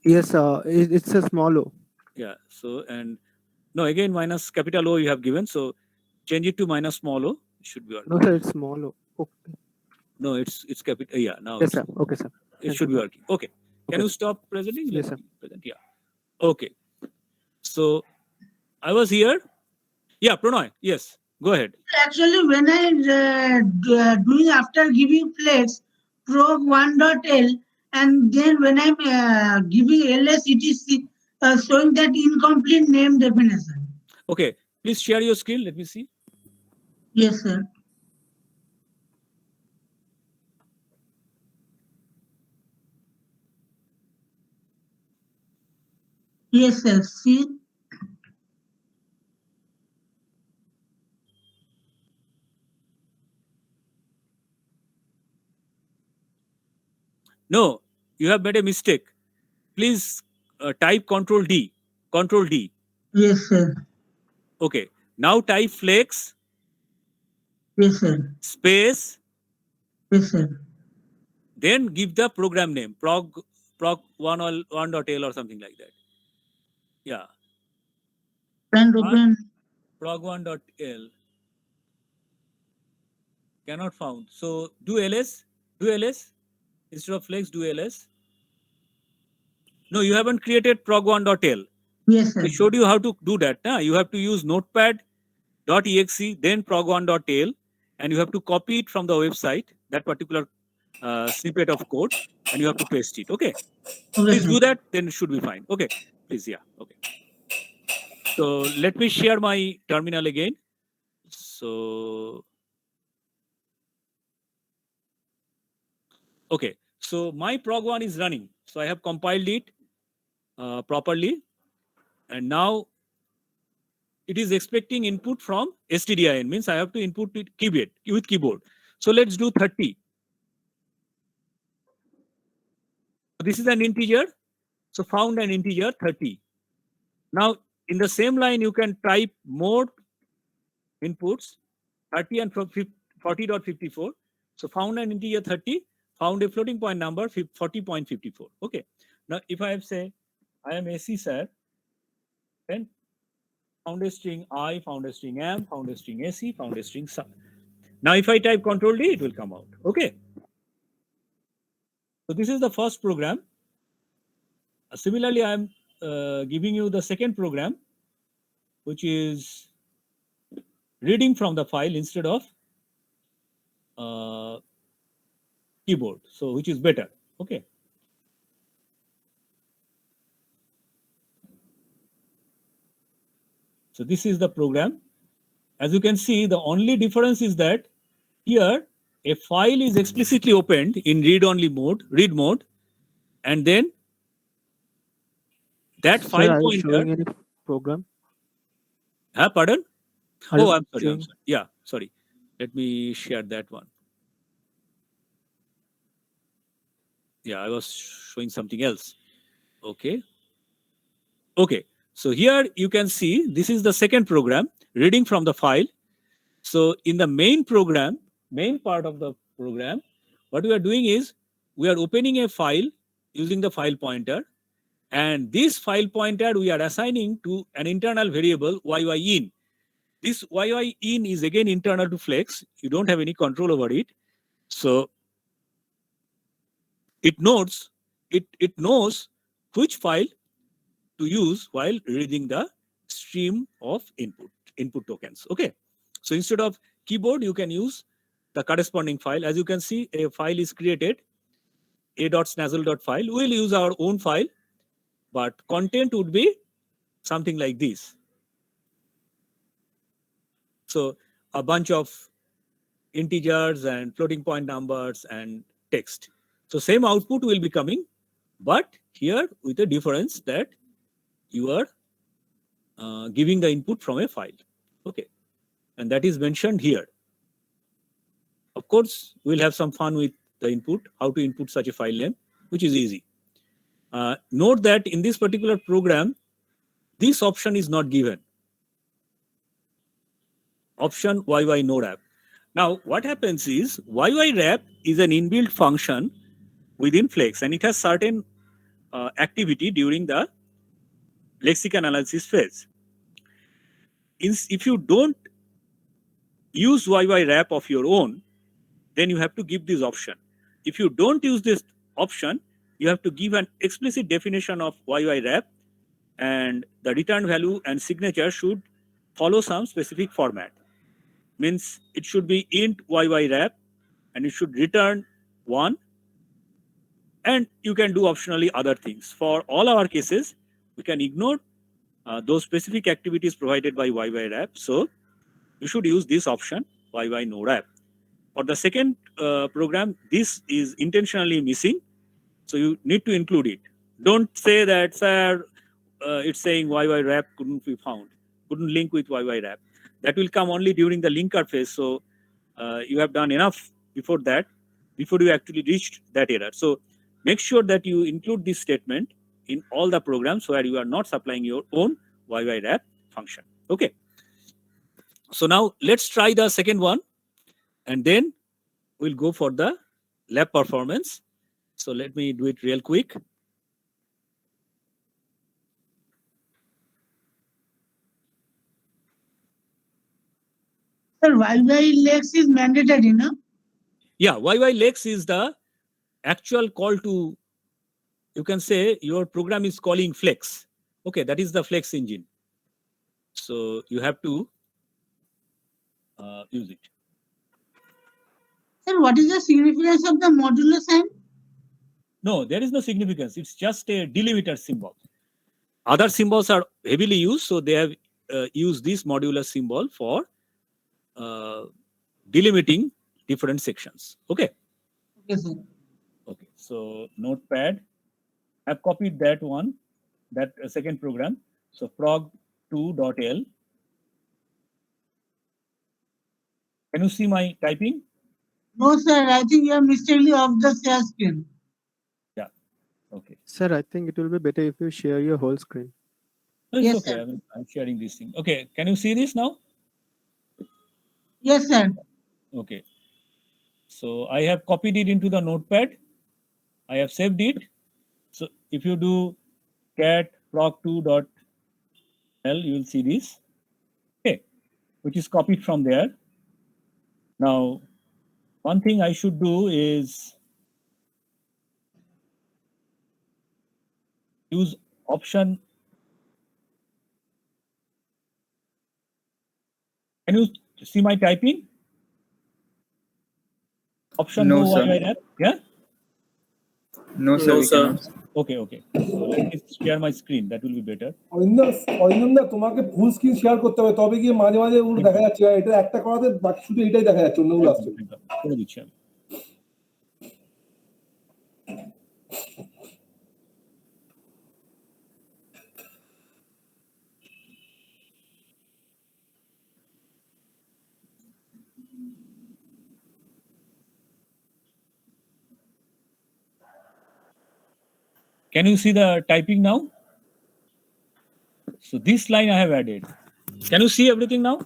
[SPEAKER 7] Yes, it's a small o.
[SPEAKER 1] Yeah. So, and no, again, minus capital O you have given. So change it to minus small o. It should be working.
[SPEAKER 7] No, sir, it's small o. Okay.
[SPEAKER 1] No, it's capital. Yeah, now
[SPEAKER 7] Yes, sir. Okay, sir.
[SPEAKER 1] it
[SPEAKER 7] Thank
[SPEAKER 1] should
[SPEAKER 7] you.
[SPEAKER 1] be working. Okay. Can
[SPEAKER 7] Okay.
[SPEAKER 1] you stop presenting?
[SPEAKER 7] Yes,
[SPEAKER 1] Let
[SPEAKER 7] sir.
[SPEAKER 1] me present. Yeah. Okay. So I was here. Yeah, Pranay. Yes. Go ahead.
[SPEAKER 5] Actually, when I doing after giving flex prog1.l, and then when I'm giving ls, it is showing that incomplete name definition.
[SPEAKER 1] Okay. Please share your screen. Let me see.
[SPEAKER 5] Yes, sir. Yes, sir. See.
[SPEAKER 1] No, you have made a mistake. Please type Control D. Control D.
[SPEAKER 5] Yes, sir.
[SPEAKER 1] Okay. Now type flex
[SPEAKER 5] Yes, sir.
[SPEAKER 1] space.
[SPEAKER 5] Yes, sir.
[SPEAKER 1] Then give the program name prog1.l or something like that. Yeah.
[SPEAKER 5] And open.
[SPEAKER 1] Prog1.l. Cannot found. So do ls. Do ls. Instead of flex, do ls. No, you haven't created prog1.l.
[SPEAKER 5] Yes, sir.
[SPEAKER 1] I showed you how to do that. You have to use notepad.exe, then prog1.l, and you have to copy it from the website, that particular snippet of code, and you have to paste it. Okay.
[SPEAKER 5] Okay,
[SPEAKER 1] Please
[SPEAKER 5] sir.
[SPEAKER 1] do that, then it should be fine. Okay. Please, yeah. Okay. So let me share my terminal again. So, okay. So my prog1 is running. So I have compiled it properly. And now it is expecting input from stdin, means I have to input it with keyboard. So let's do 30. This is an integer. So found an integer 30. Now in the same line, you can type more inputs 30 and 40.54. So found an integer 30, found a floating point number 40.54. Okay. Now if I have say I am AC sir, then founder string I, founder string M, founder string AC, founder string sum. Now, if I type Control D, it will come out. Okay. So this is the first program. Similarly, I am giving you the second program, which is reading from the file instead of keyboard. So which is better. Okay. So this is the program. As you can see, the only difference is that here a file is explicitly opened in read-only mode, read mode, and then that
[SPEAKER 7] Sir,
[SPEAKER 1] file
[SPEAKER 7] are you
[SPEAKER 1] pointer.
[SPEAKER 7] showing any program?
[SPEAKER 1] Pardon?
[SPEAKER 7] Are you
[SPEAKER 1] Oh, I'm sorry.
[SPEAKER 7] showing-
[SPEAKER 1] Yeah, sorry. Let me share that one. Yeah, I was showing something else. Okay. Okay. So here you can see this is the second program, reading from the file. So in the main program, main part of the program, what we are doing is we are opening a file using the file pointer, and this file pointer we are assigning to an internal variable YYIN. This YYIN is again internal to Flex. You don't have any control over it. So it knows which file to use while reading the stream of input tokens. Okay. So instead of keyboard, you can use the corresponding file. As you can see, a file is created, a.snazzle.file. We'll use our own file, but content would be something like this. So a bunch of integers and floating point numbers and text. So same output will be coming, but here with a difference that you are giving the input from a file. Okay. And that is mentioned here. Of course, we'll have some fun with the input, how to input such a file name, which is easy. Note that in this particular program, this option is not given. Option YY no wrap. Now, what happens is YY wrap is an inbuilt function within Flex, and it has certain activity during the lexicon analysis phase. If you don't use YY wrap of your own, then you have to give this option. If you don't use this option, you have to give an explicit definition of YY wrap, and the return value and signature should follow some specific format. Means it should be int YY wrap, and it should return 1, and you can do optionally other things. For all our cases, we can ignore those specific activities provided by YY wrap. So you should use this option, YY no wrap. For the second program, this is intentionally missing, so you need to include it. Don't say that, sir, it's saying YY wrap couldn't be found, couldn't link with YY wrap. That will come only during the linker phase. So you have done enough before that, before you actually reached that error. So make sure that you include this statement in all the programs where you are not supplying your own YY wrap function. Okay. So now let's try the second one, and then we'll go for the lab performance. So let me do it real quick.
[SPEAKER 5] Sir, YYLex is mandatory, no?
[SPEAKER 1] Yeah, YYLex is the actual call to, you can say your program is calling Flex. Okay, that is the Flex engine. So you have to use it.
[SPEAKER 5] Sir, what is the significance of the modulo sign?
[SPEAKER 1] No, there is no significance. It's just a delimiter symbol. Other symbols are heavily used, so they have used this modular symbol for delimiting different sections. Okay.
[SPEAKER 5] Okay, sir.
[SPEAKER 1] Okay. So Notepad, I've copied that one, that second program. So prog2.l. Can you see my typing?
[SPEAKER 5] No, sir, I think you are mistakenly off the share screen.
[SPEAKER 1] Okay.
[SPEAKER 7] Sir, I think it will be better if you share your whole screen.
[SPEAKER 1] No, it's
[SPEAKER 5] Yes,
[SPEAKER 1] okay.
[SPEAKER 5] sir.
[SPEAKER 1] I'm sharing this thing. Okay. Can you see this now?
[SPEAKER 5] Yes, sir.
[SPEAKER 1] Okay. So I have copied it into the Notepad. I have saved it. So if you do cat prog2.l, you will see this. which is copied from there. Now, one thing I should do is use option. Can you see my typing? Option
[SPEAKER 8] No,
[SPEAKER 1] no
[SPEAKER 8] sir.
[SPEAKER 1] YY wrap. Yeah?
[SPEAKER 8] No, sir.
[SPEAKER 2] No,
[SPEAKER 8] we
[SPEAKER 2] sir.
[SPEAKER 8] cannot.
[SPEAKER 1] Okay, okay. So let me share my screen. That will be better.
[SPEAKER 3] Arindam তোমাকে full screen share করতে হবে, তবে গিয়ে মাঝে মাঝে ওগুলো দেখা যাচ্ছে, আর এটা একটা করাতে বাকি শুধু এটাই দেখা যাচ্ছে, অন্যগুলো আসছে না।
[SPEAKER 1] করে দিচ্ছি আমি। Can you see the typing now? So this line I have added. Can you see everything now?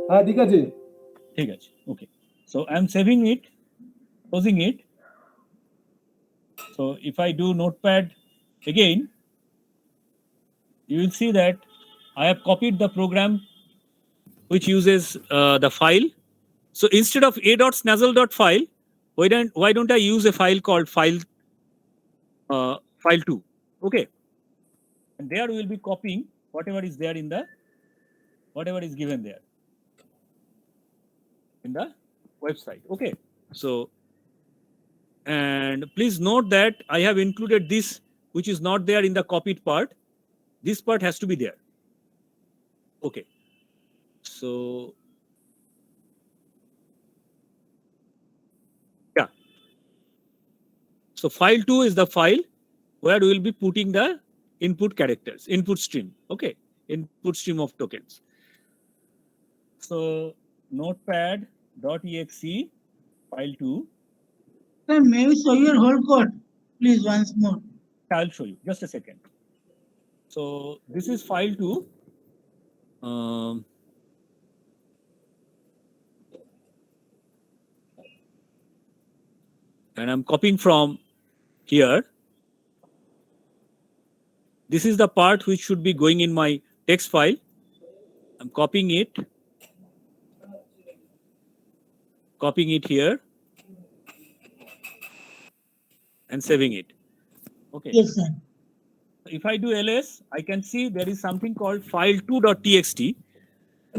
[SPEAKER 3] হ্যাঁ ঠিক আছে।
[SPEAKER 1] ঠিক আছে, okay. So I'm saving it, closing it. So if I do Notepad again, you will see that I have copied the program which uses the file. So instead of a.snazzle.file, why don't I use a file called file2? Okay, and there we will be copying whatever is there in the whatever is given there in the website. Okay, so and please note that I have included this which is not there in the copied part. This part has to be there. Okay, so yeah, so file2 is the file where we will be putting the input characters, input stream. Okay, input stream of tokens. So notepad.exe file2.
[SPEAKER 5] Sir, may we show your whole code, please, once more?
[SPEAKER 1] I'll show you. Just a second. So this is file2. And I'm copying from here. This is the part which should be going in my text file. I'm copying it here and saving it. Okay.
[SPEAKER 5] Yes, sir.
[SPEAKER 1] If I do ls, I can see there is something called file2.txt,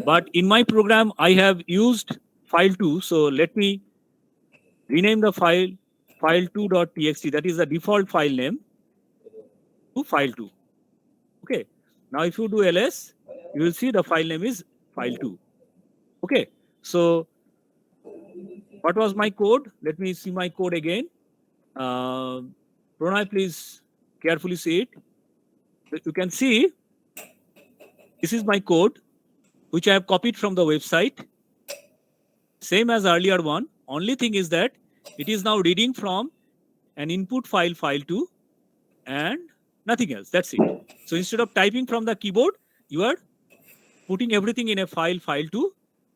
[SPEAKER 1] but in my program I have used file2. So let me rename the file file2.txt. That is the default file name to file2. Okay. Now if you do ls, you will see the file name is file2. Okay. So what was my code? Let me see my code again. Pranay, please carefully see it. You can see this is my code which I have copied from the website. Same as earlier one. Only thing is that it is now reading from an input file file2 and nothing else. That's it. So instead of typing from the keyboard, you are putting everything in a file file2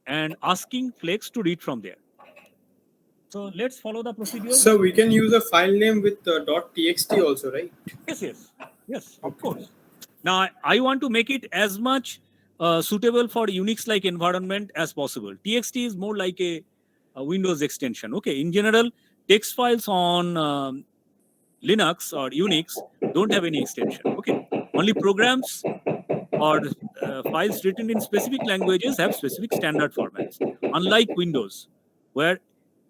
[SPEAKER 1] and asking Flex to read from there. So let's follow the procedure.
[SPEAKER 2] So we can use a file name with .txt also, right?
[SPEAKER 1] Yes, of course. Now I want to make it as much suitable for Unix-like environment as possible. TXT is more like a Windows extension. Okay, in general, text files on Linux or Unix don't have any extension. Okay, only programs or files written in specific languages have specific standard formats, unlike Windows, where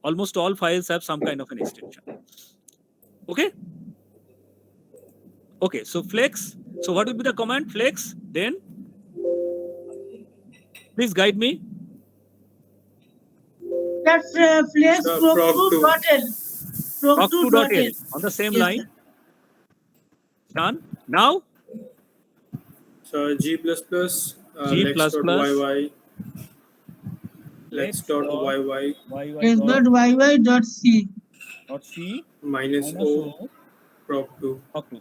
[SPEAKER 1] almost all files have some kind of an extension. Okay. Okay, so flex. So what will be the command? Flex. Then please guide me.
[SPEAKER 5] That's flex proc2.l.
[SPEAKER 1] Proc2.l on the same
[SPEAKER 5] Yes,
[SPEAKER 1] line. Done. Now
[SPEAKER 2] So G++,
[SPEAKER 1] G++,
[SPEAKER 2] lex.yy, lex.yy
[SPEAKER 5] s.yy.c.
[SPEAKER 1] .c
[SPEAKER 2] minus O proc2.
[SPEAKER 1] proc2.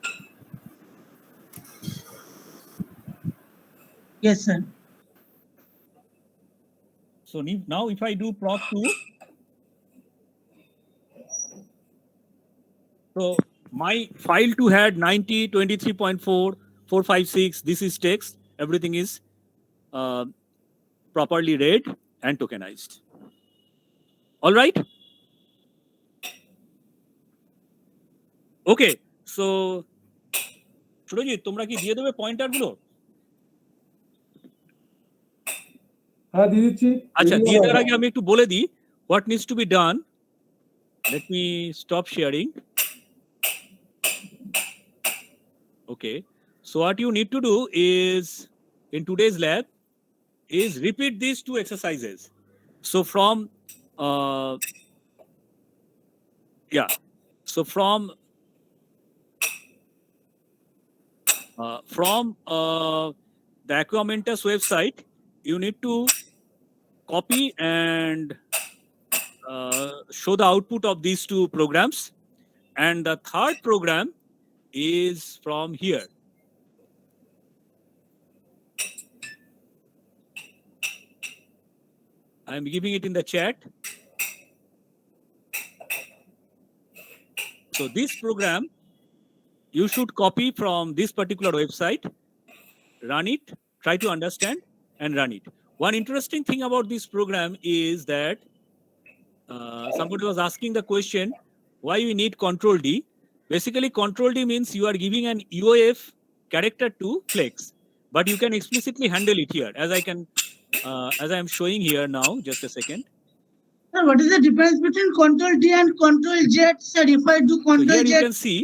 [SPEAKER 5] Yes, sir.
[SPEAKER 1] So now if I do proc2, so my file2 had 90, 23.4, 456, this is text, everything is properly read and tokenized. All right. Okay, so Surajit তোমরা কি দিয়ে দেবে pointer গুলো?
[SPEAKER 3] হ্যাঁ দিয়ে দিচ্ছি।
[SPEAKER 1] আচ্ছা, দিয়ে দেওয়ার আগে আমি একটু বলে দিই what needs to be done. Let me stop sharing. Okay, so what you need to do is in today's lab is repeat these two exercises. So from the Aquamentus website, you need to copy and show the output of these two programs, and the third program is from here. I'm giving it in the chat. So this program you should copy from this particular website, run it, try to understand and run it. One interesting thing about this program is that somebody was asking the question, why we need Control D? Basically, Control D means you are giving an UAF character to Flex, but you can explicitly handle it here, as I am showing here now. Just a second.
[SPEAKER 5] Sir, what is the difference between Control D and Control Z, sir? If I do
[SPEAKER 1] So
[SPEAKER 5] Control
[SPEAKER 1] here
[SPEAKER 5] Z,
[SPEAKER 1] you can see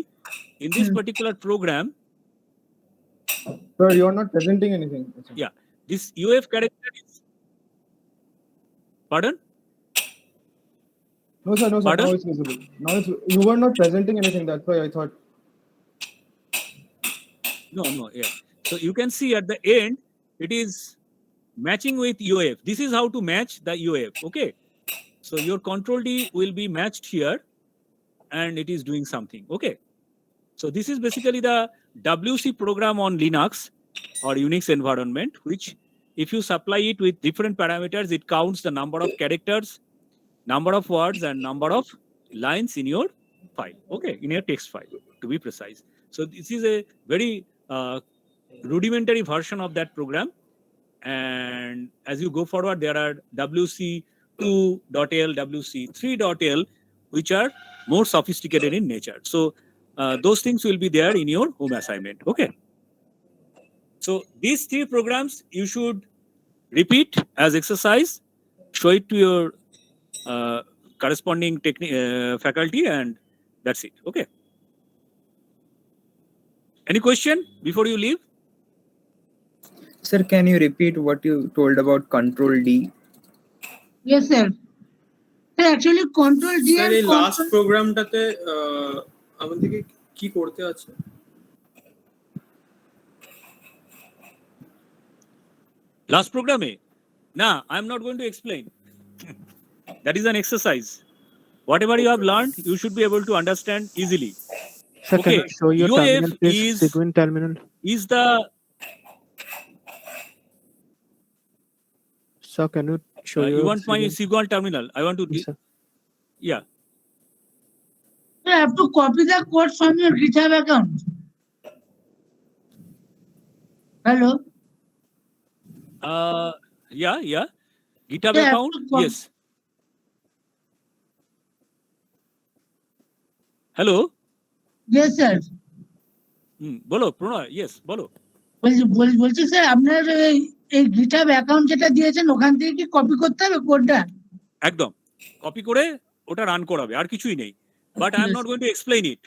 [SPEAKER 1] in this particular program,
[SPEAKER 4] Sir, you are not presenting anything.
[SPEAKER 1] yeah, this UAF character is. Pardon?
[SPEAKER 4] No, sir.
[SPEAKER 1] Pardon?
[SPEAKER 4] Now it's visible. Now you were not presenting anything. That's why I thought.
[SPEAKER 1] No, yeah. So you can see at the end, it is matching with UAF. This is how to match the UAF. Okay. So your Control D will be matched here and it is doing something. Okay. So this is basically the WC program on Linux or Unix environment, which if you supply it with different parameters, it counts the number of characters, number of words and number of lines in your file. Okay. In your text file, to be precise. So this is a very rudimentary version of that program. And as you go forward, there are WC2.l, WC3.l, which are more sophisticated in nature. So those things will be there in your home assignment. Okay. So these three programs you should repeat as exercise, show it to your corresponding faculty, and that's it. Okay. Any question before you leave?
[SPEAKER 8] Sir, can you repeat what you told about Control D?
[SPEAKER 5] yes, sir. Sir, actually, Control D
[SPEAKER 2] sir
[SPEAKER 5] and
[SPEAKER 2] এই last
[SPEAKER 5] Control.
[SPEAKER 2] প্রোগ্রামটাতে আমাদেরকে কি করতে আছে?
[SPEAKER 1] Last program? Nah, I'm not going to explain. That is an exercise. Whatever you have learned, you should be able to understand easily.
[SPEAKER 7] Sir,
[SPEAKER 1] Okay,
[SPEAKER 7] can you show your
[SPEAKER 1] UAF
[SPEAKER 7] terminal, please?
[SPEAKER 1] is-
[SPEAKER 7] Segment terminal.
[SPEAKER 1] Is the
[SPEAKER 7] Sir, can you show your
[SPEAKER 1] you want my
[SPEAKER 7] segment?
[SPEAKER 1] SQL terminal? I want to.
[SPEAKER 7] Yes, sir.
[SPEAKER 1] Yeah.
[SPEAKER 5] I have to copy the code from your GitHub account. Hello.
[SPEAKER 1] Yeah. GitHub
[SPEAKER 5] Yeah,
[SPEAKER 1] account. Yes. Hello.
[SPEAKER 5] Yes, sir.
[SPEAKER 1] বলো প্রণয়, yes বলো।
[SPEAKER 5] বলছি sir আপনার এই GitHub account যেটা দিয়েছেন ওখান থেকে কি কপি করতে হবে কোডটা?
[SPEAKER 1] একদম কপি করে ওটা রান করাবে, আর কিছুই নেই। But I am
[SPEAKER 5] Yes.
[SPEAKER 1] Not going to explain it.